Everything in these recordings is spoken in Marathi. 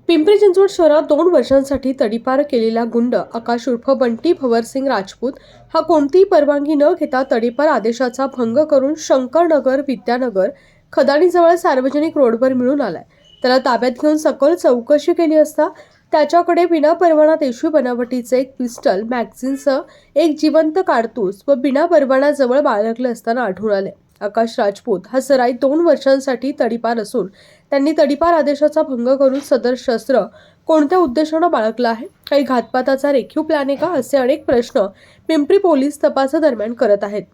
पिंपरी चिंचवड शहरात 2 वर्षांसाठी तडीपार केलेला गुंड आकाश उर्फ बंटी भवरसिंग राजपूत हा कोणतीही परवानगी न घेता तडीपार आदेशाचा भंग करून शंकरनगर विद्यानगर खदाणीजवळ सार्वजनिक रोडवर मिळून आलाय. त्याला ताब्यात घेऊन सखोल चौकशी केली असता त्याच्याकडे विनापरवाना देशी बनावटीचे एक पिस्टल, मॅगझिनसह एक जिवंत काडतूस व बिना जवळ बाळगले असताना आढळून आले. आकाश राजपूत हा सराईत 2 वर्षांसाठी तडीपार असून त्यांनी तडीपार आदेशाचा भंग करून सदर शस्त्र कोणत्या उद्देशाने बाळगलं आहे, काही घातपाताचा रेखीव प्लॅन आहे का, असे अनेक प्रश्न पिंपरी पोलीस तपासादरम्यान करत आहेत.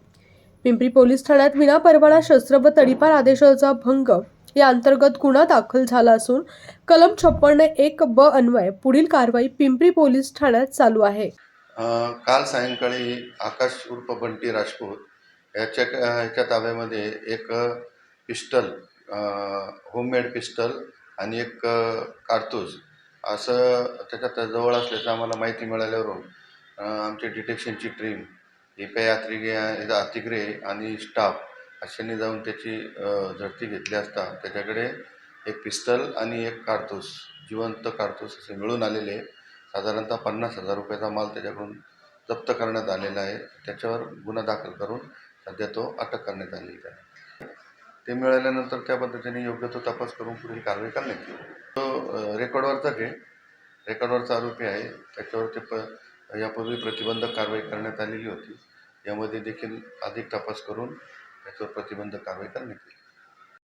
पिंपरी पोलीस ठाण्यात विनापरवाना शस्त्र व तडीपार आदेशाचा भंग या अंतर्गत गुन्हा दाखल झाला असून कलम 56(1) ब अन्वये पुढील कारवाई पिंपरी पोलीस ठाण्यात चालू आहे. काल सायंकाळी आकाश उर्फ बंटी राजपूत ह्याच्या ताब्यामध्ये एक पिस्टल, होममेड पिस्टल आणि एक कारतूस असं त्याच्यात जवळ असल्याचं आम्हाला माहिती मिळाल्यावरून आमची डिटेक्शनची टीम अतिग्रे आणि स्टाफ अशांनी जाऊन त्याची झडती घेतली असता त्याच्याकडे एक पिस्टल आणि एक कारतूस, जिवंत कारतूस असे मिळून आलेले. साधारणतः 50,000 रुपयाचा माल त्याच्याकडून जप्त करण्यात आलेला आहे. त्याच्यावर गुन्हा दाखल करून सध्या तो अटक करण्यात आलेला आहे. ते मिळाल्यानंतर त्या पद्धतीने योग्य तो तपास करून पुढील कारवाई करण्यात येईल. तो रेकॉर्डवरचा आरोपी आहे. त्याच्यावर यापूर्वी प्रतिबंधक कारवाई करण्यात आलेली होती. यामध्ये देखील अधिक तपास करून त्याच्यावर प्रतिबंधक कारवाई करण्यात येईल.